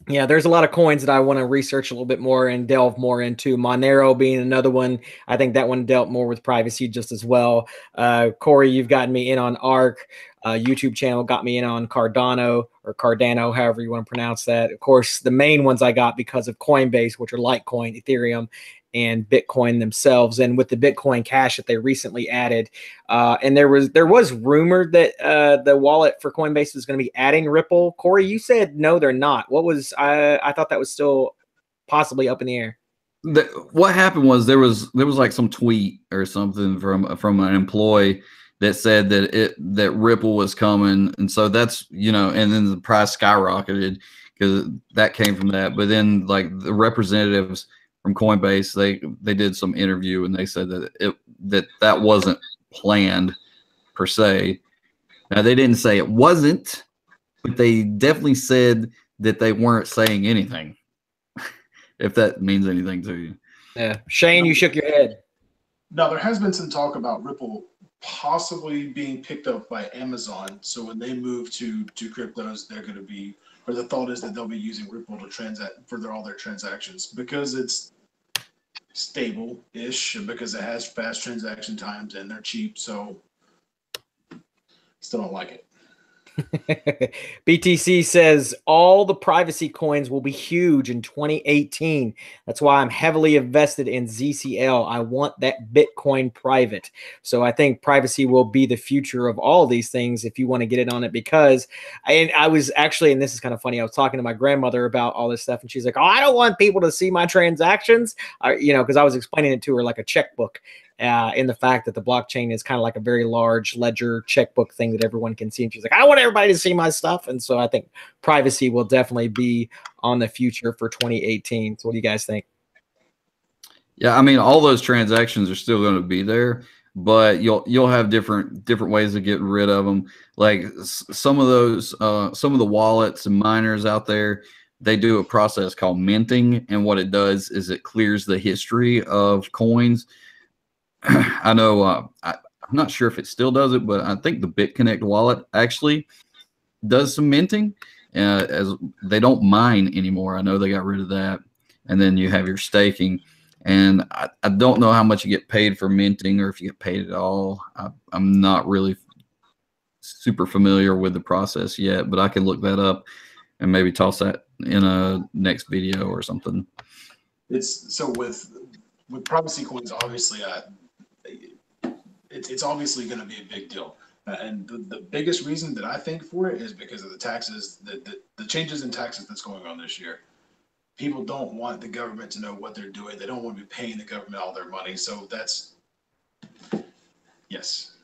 Yeah, there's a lot of coins that I want to research a little bit more and delve more into. Monero being another one. I think that one dealt more with privacy just as well. Cory, you've gotten me in on ARC. YouTube channel got me in on Cardano or Cardano, however you want to pronounce that. Of course, the main ones I got because of Coinbase, which are Litecoin, Ethereum, and Bitcoin themselves. And with the Bitcoin Cash that they recently added, and there was rumored that the wallet for Coinbase was going to be adding Ripple. Cory, you said no, they're not. What was I thought that was still possibly up in the air. What happened was there was like some tweet or something from an employee that said that Ripple was coming, and so that's and then the price skyrocketed because that came from that. But then like the representatives from Coinbase, they did some interview and they said that that wasn't planned per se. Now they didn't say it wasn't, but they definitely said that they weren't saying anything. If that means anything to you. Yeah, Shane, you shook your head. No, there has been some talk about Ripple possibly being picked up by Amazon. So when they move to cryptos, they're going to be, or the thought is that they'll be using Ripple to transact for all their transactions because it's stable-ish and because it has fast transaction times and they're cheap. So still don't like it. BTC says all the privacy coins will be huge in 2018. That's why I'm heavily invested in ZCL. I want that Bitcoin private. So I think privacy will be the future of all these things if you want to get it on it, because I was actually, and this is kind of funny, I was talking to my grandmother about all this stuff and she's like, oh, I don't want people to see my transactions. Because I was explaining it to her like a checkbook. In the fact that the blockchain is kind of like a very large ledger checkbook thing that everyone can see. And she's like, I don't want everybody to see my stuff. And so I think privacy will definitely be on the future for 2018. So what do you guys think? Yeah, I mean, all those transactions are still going to be there, but you'll have different ways of getting rid of them. Like some of those, some of the wallets and miners out there, they do a process called minting, and what it does is it clears the history of coins. I know, I'm not sure if it still does it, but I think the BitConnect wallet actually does some minting, as they don't mine anymore. I know they got rid of that, and then you have your staking. And I don't know how much you get paid for minting or if you get paid at all. I'm not really super familiar with the process yet, but I can look that up and maybe toss that in a next video or something. It's so with privacy coins, obviously, it's obviously going to be a big deal. And the biggest reason that I think for it is because of the taxes, the changes in taxes that's going on this year. People don't want the government to know what they're doing. They don't want to be paying the government all their money. So that's, yes.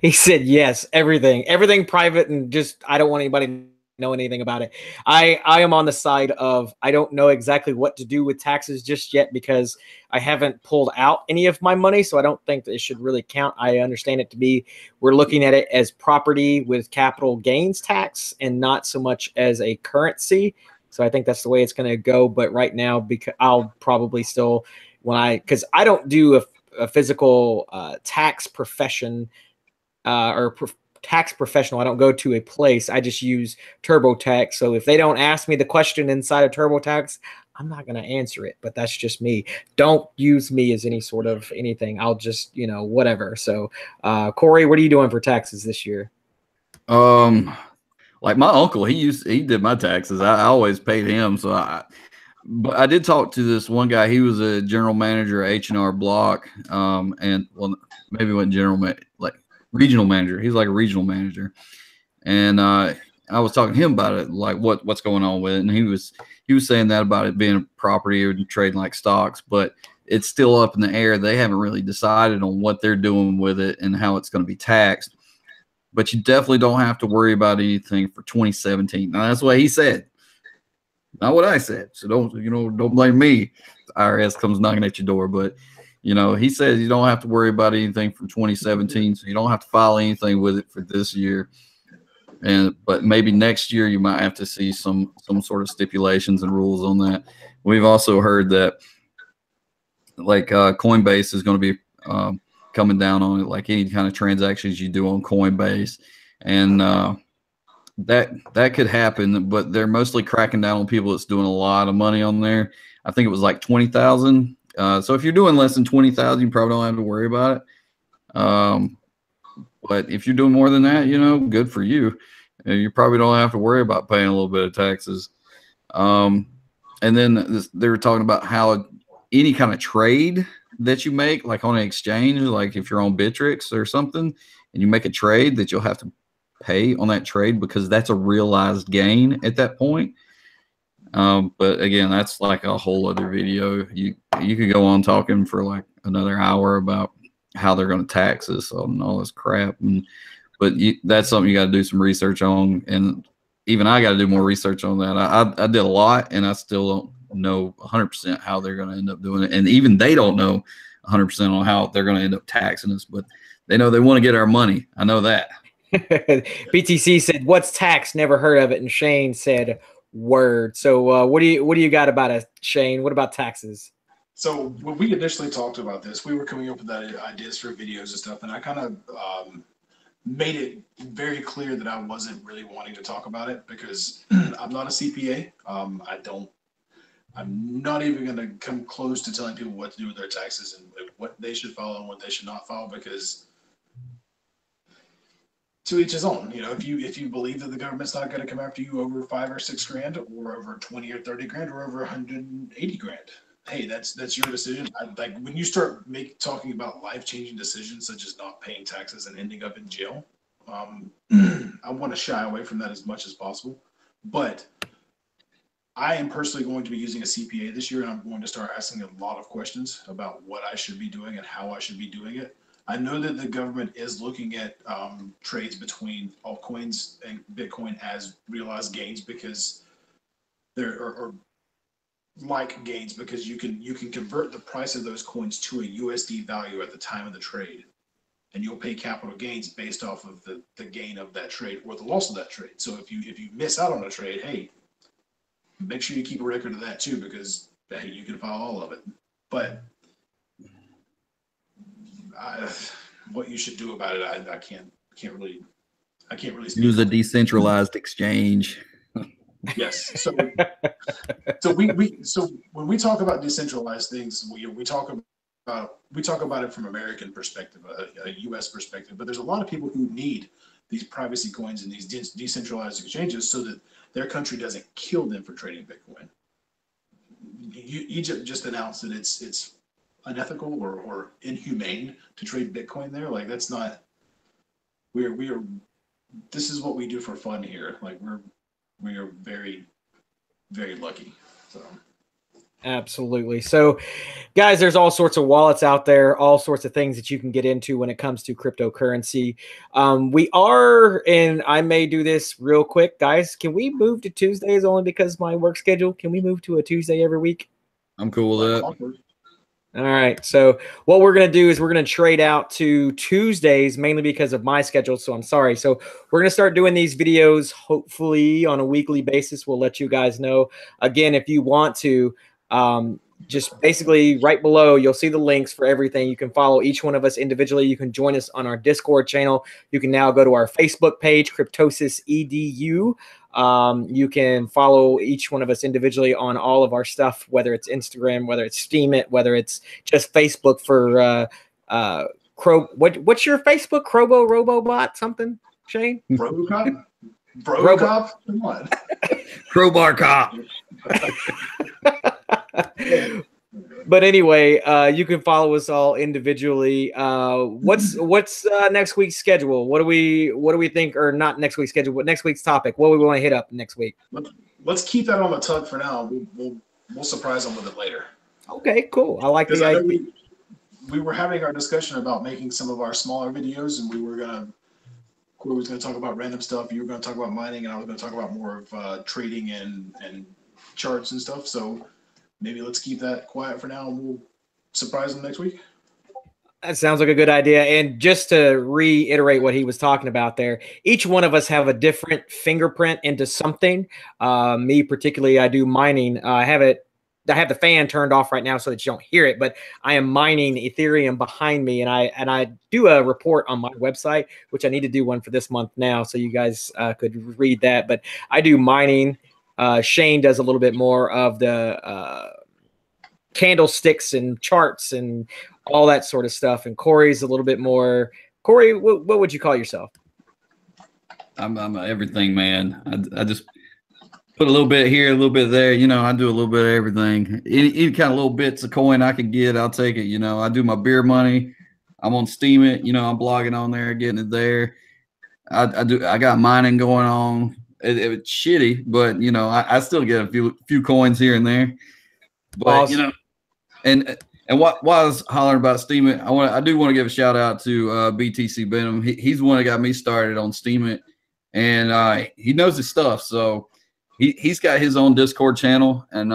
He said yes, everything private, and just I don't want anybody to know anything about it. I am on the side of I don't know exactly what to do with taxes just yet because I haven't pulled out any of my money, so I don't think that it should really count. I understand it to be we're looking at it as property with capital gains tax and not so much as a currency. So I think that's the way it's going to go. But right now, because I'll probably still because I don't do a physical tax profession tax professional. I don't go to a place. I just use TurboTax. So if they don't ask me the question inside of TurboTax, I'm not going to answer it. But that's just me. Don't use me as any sort of anything. I'll just, whatever. So, Cory, what are you doing for taxes this year? Like my uncle, he did my taxes. I always paid him. But I did talk to this one guy. He was a general manager at H&R Block, and well, maybe wasn't like regional manager. He's like a regional manager, and I was talking to him about it, like what's going on with it, and he was saying that about it being a property and trading like stocks, but it's still up in the air. They haven't really decided on what they're doing with it and how it's going to be taxed. But you definitely don't have to worry about anything for 2017. Now that's what he said. Not what I said. So don't blame me. The IRS comes knocking at your door. But, he says you don't have to worry about anything from 2017. So you don't have to file anything with it for this year. But maybe next year you might have to see some sort of stipulations and rules on that. We've also heard that like Coinbase is going to be coming down on it, like any kind of transactions you do on Coinbase. And that could happen, but they're mostly cracking down on people that's doing a lot of money on there. I think it was like 20,000. So if you're doing less than 20,000, you probably don't have to worry about it. But if you're doing more than that, good for you. You probably don't have to worry about paying a little bit of taxes. And then they were talking about how any kind of trade that you make, like on an exchange, like if you're on Bittrex or something, and you make a trade, that you'll have to pay on that trade because that's a realized gain at that point. But again, that's like a whole other video. You could go on talking for like another hour about how they're going to tax us and all this crap. But that's something you got to do some research on, and even I got to do more research on that. I did a lot, and I still don't know 100% how they're going to end up doing it, and even they don't know 100% on how they're going to end up taxing us. But they know they want to get our money. I know that. BTC said, "What's tax? Never heard of it." And Shane said, "Word." So, what do you got about it, Shane? What about taxes? So when we initially talked about this, we were coming up with ideas for videos and stuff, and I kind of made it very clear that I wasn't really wanting to talk about it because I'm not a CPA. I'm not even going to come close to telling people what to do with their taxes and what they should file and what they should not file, because to each his own. If you believe that the government's not going to come after you over $5 or $6 grand, or over 20 or 30 grand, or over 180 grand, hey, that's your decision. Like when you start talking about life-changing decisions such as not paying taxes and ending up in jail, I want to shy away from that as much as possible. But I am personally going to be using a CPA this year, and I'm going to start asking a lot of questions about what I should be doing and how I should be doing it. I know that the government is looking at trades between altcoins and Bitcoin as realized gains, because there are like gains because you can convert the price of those coins to a USD value at the time of the trade, and you'll pay capital gains based off of the gain of that trade or the loss of that trade. So if you miss out on a trade, hey, make sure you keep a record of that too, because hey, you can file all of it. But what you should do about it, I can't really use a decentralized exchange. Yes. So when we talk about decentralized things, we talk about it from American perspective, a U.S. perspective. But there's a lot of people who need these privacy coins and these decentralized exchanges so that their country doesn't kill them for trading Bitcoin. Egypt just announced that it's unethical or inhumane to trade Bitcoin there. Like that's not. We are. This is what we do for fun here. Like we are very, very lucky. So. Absolutely. So, guys, there's all sorts of wallets out there, all sorts of things that you can get into when it comes to cryptocurrency. We are, and I may do this real quick, guys. Can we move to Tuesdays only because my work schedule? Can we move to a Tuesday every week? I'm cool with that. All right. So what we're going to do is we're going to trade out to Tuesdays mainly because of my schedule. So I'm sorry. So we're going to start doing these videos hopefully on a weekly basis. We'll let you guys know. Again, if you want to, just basically right below, you'll see the links for everything. You can follow each one of us individually. You can join us on our Discord channel. You can now go to our Facebook page, Cryptosis EDU. You can follow each one of us individually on all of our stuff, whether it's Instagram, whether it's Steemit, whether it's just Facebook for what's your Facebook? Robobot something, Shane? Robocop? Robocop? Come on. Crowbar Cop. But anyway, you can follow us all individually. What's next week's schedule? What do we think, or not next week's schedule, but next week's topic? What we want to hit up next week? Let's keep that on the tug for now. We'll surprise them with it later. Okay, cool. I like the idea. We were having our discussion about making some of our smaller videos, and Cory was going to talk about random stuff. You were going to talk about mining, and I was going to talk about more of trading and charts and stuff. So maybe let's keep that quiet for now, and we'll surprise them next week. That sounds like a good idea. And just to reiterate what he was talking about there, each one of us have a different fingerprint into something. Me particularly, I do mining. I have the fan turned off right now so that you don't hear it, but I am mining Ethereum behind me, and I do a report on my website, which I need to do one for this month now, so you guys could read that. But I do mining. Shane does a little bit more of the candlesticks and charts and all that sort of stuff, and Cory's a little bit more. Cory, what would you call yourself? I'm everything, man. I just put a little bit here, a little bit there. You know, I do a little bit of everything. Any kind of little bits of coin I can get, I'll take it. You know, I do my beer money. I'm on Steemit. You know, I'm blogging on there, getting it there. I got mining going on. It's shitty, but you know, I still get a few coins here and there. But awesome. You know, and what I was hollering about Steemit, I do want to give a shout out to BTC Benham. He's the one that got me started on Steemit, and he knows his stuff. So he's got his own Discord channel, and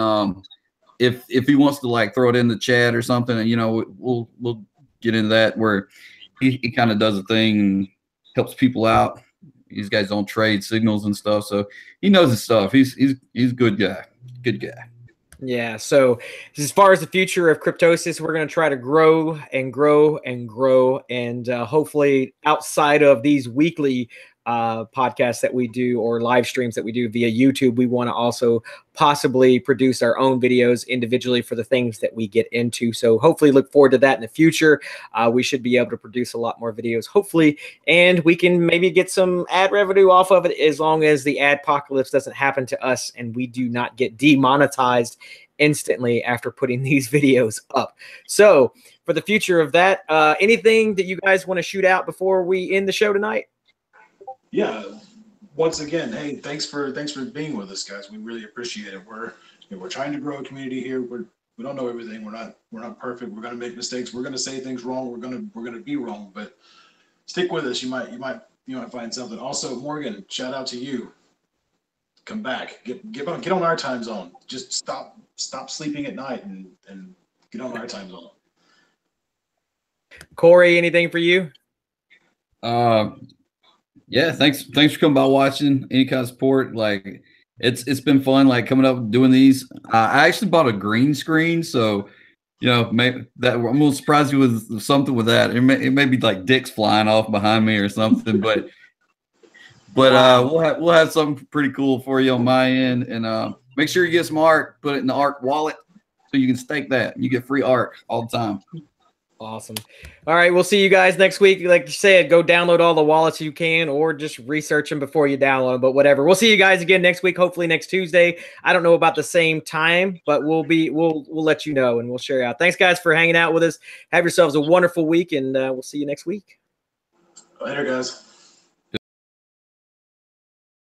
if he wants to like throw it in the chat or something, and you know, we'll get into that where he kind of does a thing and helps people out. He's got his own trade signals and stuff, so he knows his stuff. He's a good guy. Good guy. Yeah. So as far as the future of Cryptosis, we're going to try to grow and grow and grow, and hopefully outside of these weekly podcasts that we do or live streams that we do via YouTube, we want to also possibly produce our own videos individually for the things that we get into. So hopefully look forward to that in the future. We should be able to produce a lot more videos, hopefully, and we can maybe get some ad revenue off of it as long as the adpocalypse doesn't happen to us and we do not get demonetized instantly after putting these videos up. So for the future of that, anything that you guys want to shoot out before we end the show tonight? Yeah, once again, hey, thanks for being with us, guys. We really appreciate it. We're trying to grow a community here. We don't know everything. We're not perfect. We're gonna make mistakes. We're gonna say things wrong. We're gonna be wrong. But stick with us. You might find something. Also, Morgan, shout out to you. come back, get on our time zone. Just stop sleeping at night and get on our time zone. Cory, anything for you? Yeah, thanks for coming by, watching any kind of sport. Like it's been fun, like coming up doing these. I actually bought a green screen, so maybe that I'm gonna surprise you with something with that. It may be like dicks flying off behind me or something, but we'll have something pretty cool for you on my end. And make sure you get some art, put it in the art wallet so you can stake that. You get free art all the time. Awesome. All right, we'll see you guys next week. Like you said, go download all the wallets you can, or just research them before you download them. But whatever. We'll see you guys again next week. Hopefully next Tuesday. I don't know about the same time, but we'll let you know and we'll share out. Thanks guys for hanging out with us. Have yourselves a wonderful week, and we'll see you next week. Later, guys.